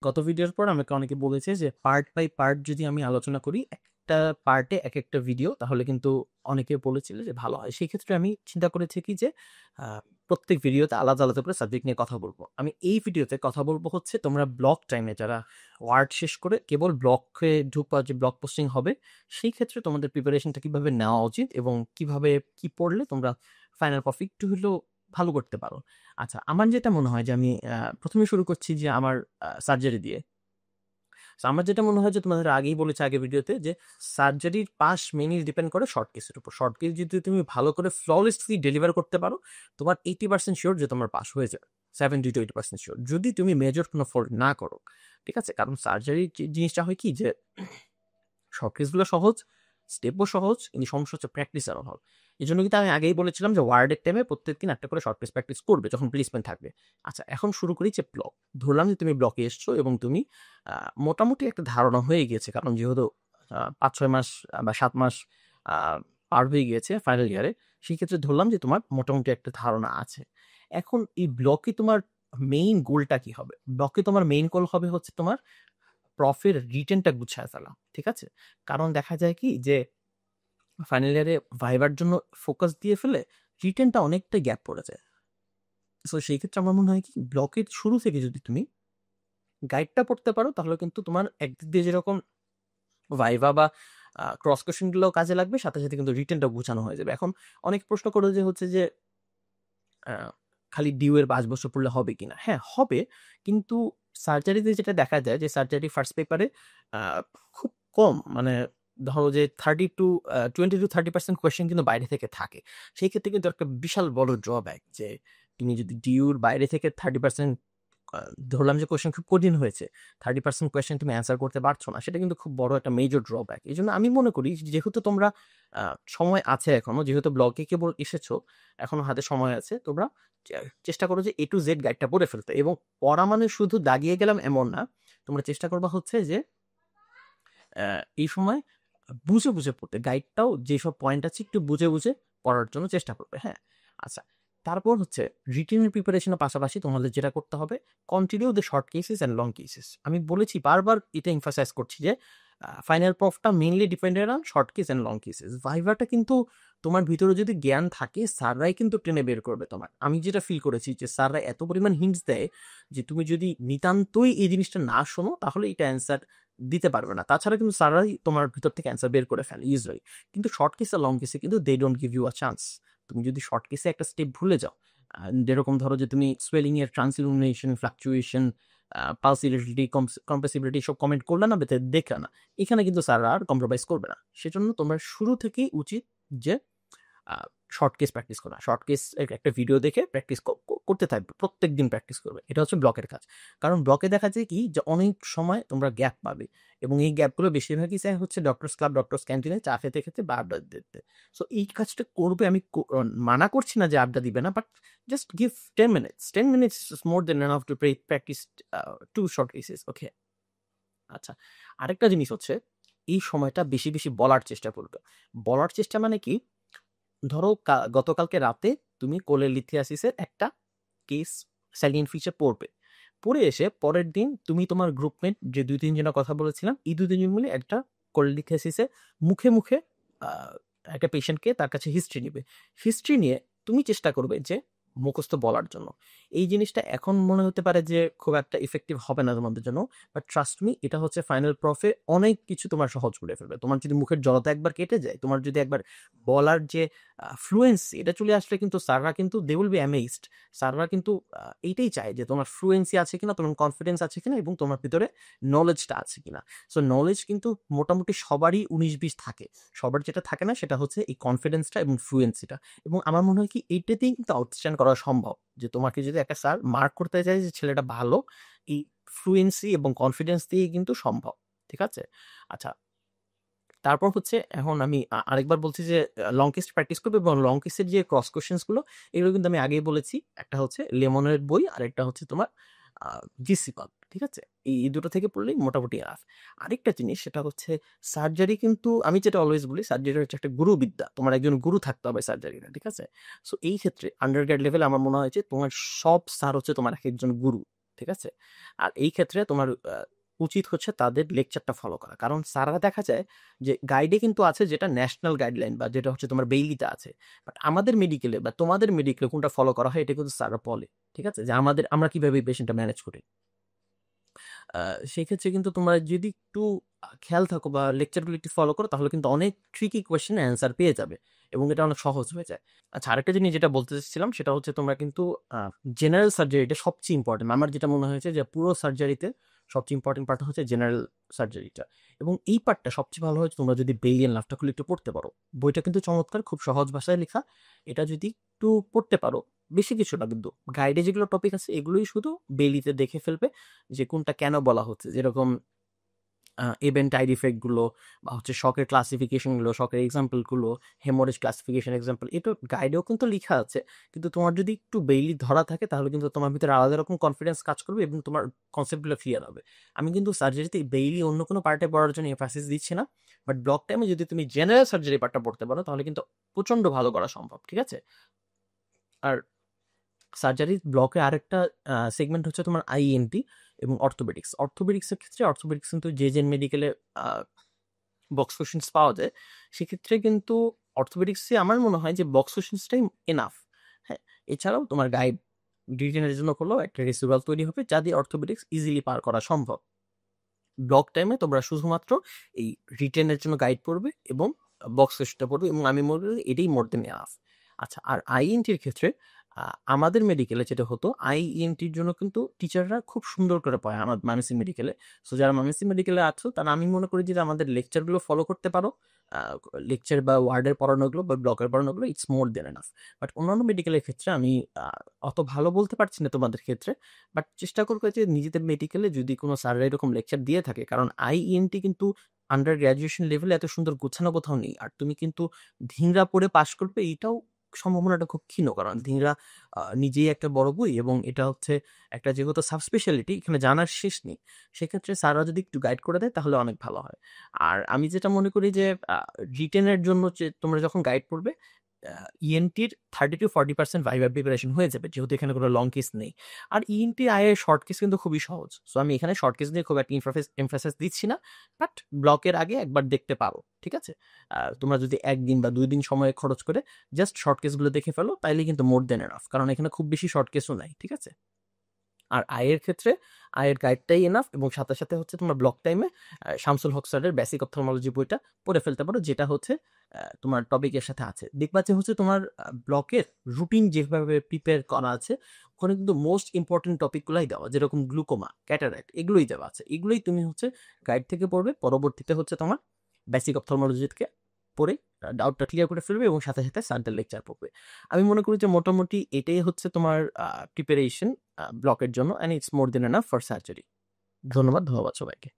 গত ভিডিওর পর আমাকে অনেকে বলেছে যে পার্ট বাই পার্ট যদি আমি আলোচনা করি একটা পার্টে এক একটা ভিডিও তাহলে কিন্তু অনেকে বলেছিল যে ভালো হয়। সেই ক্ষেত্রে আমি চিন্তা করেছি কি যে প্রত্যেক ভিডিওতে আলাদা আলাদা করে সাবজেক্ট নিয়ে কথা বলবো। আমি এই ভিডিওতে কথা বলবো হচ্ছে তোমরা ব্লগ টাইমে যারা ওয়ার্ড শেষ করে কেবল ব্লগে ঢুকবা যে ব্লগ পোস্টিং হবে, সেই ক্ষেত্রে তোমাদের প্রিপারেশনটা কিভাবে নেওয়া উচিত এবং কিভাবে কি পড়লে তোমরা ফাইনাল কপি একটু হলেও ভালো করতে পারো। আচ্ছা, আমার যেটা মনে হয় যে আমি ১ম এ শুরু করছি যে আমার সার্জারি দিয়ে। সো আমার যেটা মনে হয় যে তোমাদের আগেই বলেছি আগের ভিডিওতে যে সার্জারির পাস মেইনলি ডিপেন্ড করে শর্ট কেসের উপর। শর্ট কেস যদি তুমি ভালো করে ফ্ললেসলি ডেলিভার করতে পারো, তোমার 80% সিওর যে তোমার পাস হয়ে যাবে। 70 to 80% সিওর। যদি তুমি মেজর কোনো ফল্ট না করো। ঠিক আছে? কারণ সার্জারি জিনিসটা হয় কি যে শর্ট কেসগুলো সহজ, স্টেপও সহজ, কিন্তু সমস্যা হচ্ছে প্র্যাকটিসের অভাব। এজন্য কিন্তু আমি আগেই বলেছিলাম যে ওয়ার্ডের টাইমে প্রত্যেকদিন একটা করে শর্ট কেস প্র্যাকটিস করবে যখন প্লেসমেন্ট থাকবে। আচ্ছা, এখন শুরু করি যে ব্লক। ধরলাম যে তুমি ব্লকে এসছো এবং তুমি মোটামুটি একটা ধারণা হয়ে গিয়েছে। কারণ যেহেতু ৫-৬ মাস বা ৭ মাস আ পার হয়ে গিয়েছে ফাইনাল ইয়ারে। সেক্ষেত্রে ধরলাম যে তোমার মোটামুটি একটা ধারণা আছে। এখন এই ব্লকে তোমার মেইন গোলটা কি হবে? ব্লকে তোমার মেইন গোল হবে হচ্ছে তোমার প্রফের রিটেনটা গুছায় ফেলা। ঠিক আছে? কারণ দেখা যায় কি যে ফাইনাল ইয়ারে ভাইবার জন্য ফোকাস দিয়ে ফেলে রিটেনটা অনেকটা গ্যাপ পড়ে যায়। সো সেই ক্ষেত্রে আমার মনে হয় কি ব্লকের শুরু থেকে যদি তুমি গাইডটা পড়তে পারো তাহলে কিন্তু তোমার একদিক দিয়ে যেরকম ভাইভা বা ক্রস কোয়েশ্চেন গুলো কাজে লাগবে, সাথে সাথে কিন্তু রিটেনটাও গুছানো হয়ে যাবে। এখন অনেক প্রশ্ন করে যে হচ্ছে যে আ খালি ডিউ এর ৫ বছর পড়লে হবে কিনা? হ্যাঁ, হবে। কিন্তু সার্জারিতে যেটা দেখা যায় যে সার্জারি ফার্স্ট পেপারে আ খুব কম মানে ধরো যে 30 টু 20-30% কোয়েশ্চেন কিন্তু বাইরে থেকে থাকে। সেই ক্ষেত্রে কিন্তু একটা বিশাল বড় ড্রব্যাক যে তুমি যদি ডিউর বাইরে থেকে 30% আ ধরলাম যে কোয়েশ্চেন খুব কঠিন হয়েছে। 30% কোয়েশ্চেন তুমি অ্যান্সার করতে পারছো না। সেটা কিন্তু খুব বড় একটা মেজর ড্রব্যাক। এজন্য আমি মনে করি যেহেতু তোমরা আ সময় আছে এখনো, যেহেতু ব্লগে কেবল এসেছো, এখনো হাতে সময় আছে। তোমরা চে চেষ্টা করো যে A to Z গাইডটা পড়ে ফেলতে এবং পড়া মানে শুধু দাগিয়ে গেলাম এমন না। তোমরা চেষ্টা করবা হচ্ছে যে এই সময় বুঝে, বুঝে পড়তে। গাইডটাও যেসব পয়েন্ট আছে একটু বুঝে, বুঝে পড়ার জন্য চেষ্টা করবে। হ্যাঁ? আচ্ছা। তারপর হচ্ছে রিটেন এর প্রিপারেশন এর পাশাপাশি তোমাদের যেটা করতে হবে continue the short cases and long cases. আমি বলেছি বারবার এটা এমফাসাইজ করছি যে ফাইনাল প্রফটা mainly dependent on short case and long cases. ভাইভাটা কিন্তু তোমার ভিতরে যদি জ্ঞান থাকে স্যাররাই কিন্তু টেনে বের করবে তোমার। আমি যেটা ফিল করেছি যে স্যাররা এত পরিমাণ হিন্টস দেয় যে তুমি যদি নিতান্তই এই জিনিসটা না শোনো তাহলে এটা অ্যান্সার দিতে পারবে না। তাছাড়া কিন্তু স্যাররাই তোমার ভিতর থেকে অ্যান্সার বের করে ফেলে ইজিলি। কিন্তু শর্ট কেস আর লং কেসে কিন্তু they don't give you a chance. তুমি যদি শর্ট কেসে একটা স্টেপ ভুলে যাও, যেরকম ধরো যে তুমি সোয়েলিং এর ট্রান্সিলুমিনেশন, ফ্লাকচুয়েশন, পালস ইরেডিটি, কম্প্রেসিবিলিটি সব কমেন্ট করলে না দেখলে না। এখানে কিন্তু স্যাররা আর কম্প্রোমাইজ করবে না। সেজন্য তোমার শুরু থেকেই উচিত যে আ শর্ট কেস প্র্যাকটিস করা। শর্ট কেস একটা ভিডিও দেখে প্র্যাকটিস করতে থাকবে। প্রত্যেকদিন প্র্যাকটিস করবে। এটা হচ্ছে ব্লকের কাজ। কারণ ব্লকে দেখা যায় কি যে অনেক সময় তোমরা গ্যাপ পাবে এবং এই গ্যাপগুলো বেশিরভাগই স্যার হচ্ছে ডক্টরস ক্লাব, ডক্টরস ক্যান্টিনে চা খেতে, খেতে বা আড্ডা দিতে। সো এই কাজটা করবে আমি মানা করছি না যে আড্ডা দিবে না। But just give 10 minutes. 10 minutes is more than enough to practice 2 short cases. Okay? আচ্ছা। আরেকটা জিনিস হচ্ছে এই সময়টা বেশি, বেশি বলার চেষ্টা করবে। বলার চেষ্টা মানে কি? ধরো গতকালকে রাতে তুমি কোলেলিথিয়াসিসের একটা কেস স্যালিয়েন্ট ফিচার পড়বে। পড়ে এসে পরের দিন তুমি তোমার গ্রুপমেট যে ২-৩ জনের কথা বলেছিলাম, এই ২-৩ জন মিলে একটা কোলেলিথিয়াসিসে মুখে, মুখে আ একটা পেশেন্টকে তার কাছে হিস্ট্রি নিবে। হিস্ট্রি নিয়ে তুমি চেষ্টা করবে যে মুখস্থ বলার জন্য। এই জিনিসটা এখন মনে হতে পারে যে খুব একটা ইফেক্টিভ হবে না তোমাদের জন্য। বাট ট্রাস্ট মি এটা হচ্ছে ফাইনাল প্রফে অনেক কিছু তোমার সহজ করে ফেলবে। তোমার যদি মুখের জড়তা একবার কেটে যায়, তোমার যদি একবার বলার যে ফ্লুয়েন্সি এটা চলে আসলে কিন্তু স্যাররা কিন্তু দে উইল বি অ্যামেজড। স্যাররা কিন্তু এইটাই চায় যে তোমার ফ্লুয়েন্সি আছে কিনা, তোমার কনফিডেন্স আছে কিনা এবং তোমার ভিতরে নলেজটা আছে কিনা। সো নলেজ কিন্তু মোটামুটি সবারই ১৯-২০ থাকে। সবার যেটা থাকে না সেটা হচ্ছে এই কনফিডেন্সটা এবং ফ্লুয়েন্সিটা। এবং আমার মনে হয় কি এইটাতেই কিন্তু আউটস্ট্যান্ড করা সম্ভব। যে তোমাকে যদি একটা স্যার মার্ক করতে চায় যে ছেলেটা ভালো, এই ফ্লুয়েন্সি এবং কনফিডেন্স দিয়েই কিন্তু সম্ভব। ঠিক আছে? আচ্ছা, তারপর হচ্ছে এখন আমি আরেকবার বলছি যে লং কেস প্র্যাকটিস করবে এবং লং কেসের যে ক্রস কোয়েশ্চেনস গুলো এগুলো কিন্তু আমি আগেই বলেছি। একটা হচ্ছে লেমনের বই, আরেকটা হচ্ছে তোমার আ জিসিপাল। ঠিক আছে? এই দুটো থেকে পড়লেই মোটামুটি এনাফ। আরেকটা জিনিস সেটা হচ্ছে সার্জারি কিন্তু আমি যেটা অলওয়েজ বলি সার্জারি হচ্ছে একটা গুরুবিদ্যা। তোমার একজন গুরু থাকতে হবে সার্জারিতে। ঠিক আছে? সো এই ক্ষেত্রে আন্ডারগ্রেড লেভেলে আমার মনে হয় যে তোমার সব স্যার হচ্ছে তোমার একেকজন গুরু। ঠিক আছে? আর এই ক্ষেত্রে তোমার উচিত হচ্ছে তাদের লেকচারটা ফলো করা। কারণ স্যাররা দেখা যায় যে গাইডে কিন্তু আছে যেটা ন্যাশনাল গাইডলাইন বা যেটা হচ্ছে তোমার বেইলিতে আছে। বাট আমাদের মেডিকেলে বা তোমাদের মেডিকেলে কোনটা ফলো করা হয় এটা কিন্তু স্যাররা বলে। ঠিক আছে? যে আমরা কিভাবে পেশেন্টটা ম্যানেজ করি। আ সেক্ষেত্রে কিন্তু তোমরা যদি একটু খেয়াল থাকো বা লেকচারগুলো একটু ফলো করো তাহলে কিন্তু অনেক ট্রিকি কোয়েশ্চেন এর অ্যান্সার পেয়ে যাবে এবং এটা অনেক সহজ হয়ে যায়। আচ্ছা, আরেকটা জিনিস যেটা বলতে চাচ্ছিলাম সেটা হচ্ছে তোমরা কিন্তু আ জেনারেল সার্জারিটা সবচেয়ে ইম্পোর্টেন্ট। আমার যেটা মনে হয়েছে যে পুরো সার্জারিতে সবচেয়ে ইম্পোর্টেন্ট পার্ট হচ্ছে জেনারেল সার্জারিটা। এবং এই পার্টটা সবচেয়ে ভালো হয় তোমরা যদি বেইলিয়ান লাভটা খুলে একটু পড়তে পারো। বইটা কিন্তু চমৎকার, খুব সহজ ভাষায় লেখা। এটা যদি একটু পড়তে পারো, বেশি কিছু না কিন্তু। গাইডে যেগুলো টপিক আছে এগুলোই শুধু বেইলিতে দেখে ফেলবে যে কোনটা কেন বলা হচ্ছে। যেরকম ইভেন্ট সাইড ইফেক্ট গুলো বা হচ্ছে শকের ক্লাসিফিকেশন গুলো, শকের এক্সাম্পল গুলো, হেমোরেজ ক্লাসিফিকেশন এক্সাম্পল এটা গাইডেও কিন্তু লিখা আছে। কিন্তু তোমার যদি একটু বেইলি ধরা থাকে তাহলে কিন্তু তোমার ভিতরে আলাদা রকম কনফিডেন্স কাজ করবে এবং তোমার কনসেপ্টগুলো ক্লিয়ার হবে। আমি কিন্তু সার্জারিতে বেইলি অন্য কোনো পার্টে পড়ার জন্য এমফাসিস দিচ্ছি না। বাট ব্লক টাইমে যদি তুমি জেনারেল সার্জারি পার্টটা পড়তে পারো তাহলে কিন্তু প্রচন্ড ভালো করা সম্ভব। ঠিক আছে? আর সার্জারির ব্লকে আরেকটা সেগমেন্ট হচ্ছে তোমার আইএনটি এবং অর্থোপেডিক্স। অর্থোপেডিক্সের ক্ষেত্রে অর্থোপেডিক্স কিন্তু জেজেন মেডিকেলে আ বক্স কোশ্চেনস পাওয়া যায়। সেক্ষেত্রে কিন্তু অর্থোপেডিক্সে আমার মনে হয় যে বক্স কোশ্চেনসটাই এনাফ। হ্যাঁ? এছাড়াও তোমার গাইড রিটেনের জন্য করলেও একটা রেসিডুয়াল তৈরি হবে যা দিয়ে অর্থোপেডিক্স ইজিলি পার করা সম্ভব। ব্লক টাইমে তোমরা শুধুমাত্র এই রিটেনের জন্য গাইড পড়বে এবং বক্স কোশ্চেনটা পড়বে এবং আমি মনে করি এটাই মোর দেন এনাফ। আচ্ছা, আর আইএনটির ক্ষেত্রে আমাদের মেডিকেলে যেটা হতো আইএনটির জন্য কিন্তু টিচাররা খুব সুন্দর করে পড়ায় আমার ময়মনসিংহ মেডিকেলে। সো যারা ময়মনসিংহ মেডিকেলে আছো তারা আমি মনে করি যে আমাদের লেকচারগুলো ফলো করতে পারো। আ লেকচার বা ওয়ার্ডের পড়ানোগুলো বা ব্লকের পড়ানোগুলো it's more than enough. But অন্যান্য মেডিকেলের ক্ষেত্রে আমি আ অত ভালো বলতে পারছি না তোমাদের ক্ষেত্রে। বাট চেষ্টা করবে যে নিজেদের মেডিকেলে যদি কোনো স্যাররা এরকম লেকচার দিয়ে থাকে, কারণ আইইএনটি কিন্তু আন্ডার গ্র্যাজুয়েশন লেভেলে এত সুন্দর গোছানো কোথাও নেই। আর তুমি কিন্তু ধিংরা পড়ে পাস করবে এটাও সম্ভাবনাটা খুব ক্ষীণ। কারণ ধিংরা নিজেই একটা বড় বই এবং এটা হচ্ছে একটা যেহেতু সাবস্পেশালিটি এখানে জানার শেষ নেই। সেক্ষেত্রে স্যাররা যদি একটু গাইড করে দেয় তাহলে অনেক ভালো হয়। আর আমি যেটা মনে করি যে রিটেনের জন্য যে তোমরা যখন গাইড পড়বে ইএনটির 30-40% ভাইভা প্রিপারেশন হয়ে যাবে যেহেতু এখানে কোনো লং কেস নেই। আর ইএনটি আইয়ের শর্ট কেস কিন্তু খুবই সহজ। সো আমি এখানে শর্ট কেস নিয়ে খুব একটা এমফাসিস দিচ্ছি না। বাট ব্লকের আগে একবার দেখতে পারো। ঠিক আছে? তোমরা যদি ১ দিন বা ২ দিন সময় খরচ করে জাস্ট শর্ট কেসগুলো দেখে ফেলো তাইলেই কিন্তু মোর দেন এনাফ। কারণ এখানে খুব বেশি শর্ট কেসও নাই। ঠিক আছে? আর আয়ের ক্ষেত্রে আয়ের গাইডটাই এনাফ এবং সাথে, সাথে হচ্ছে তোমার ব্লক টাইমে শামসুল হক স্যারের বেসিক অপথলমোলজি বইটা পড়ে ফেলতে পারো যেটা হচ্ছে তোমার টপিকের সাথে আছে। দেখবা যে হচ্ছে তোমার ব্লকের রুটিন যেভাবে প্রিপেয়ার করা আছে ওখানে কিন্তু মোস্ট ইম্পোর্টেন্ট টপিকগুলাই দেওয়া। যেরকম গ্লুকোমা, ক্যাটারাক্ট এগুলোই দেওয়া আছে। এগুলোই তুমি হচ্ছে গাইড থেকে পড়বে। পরবর্তীতে হচ্ছে তোমার বেসিক অপথলমোলজি থেকে পড়ে ডাউটটা ক্লিয়ার করে ফেলবে এবং সাথে, সাথে স্যারদের লেকচার পড়বে। আমি মনে করি যে মোটামুটি এটাই হচ্ছে তোমার প্রিপারেশন ব্লকের জন্য and it's more than enough for surgery. ধন্যবাদ সবাইকে।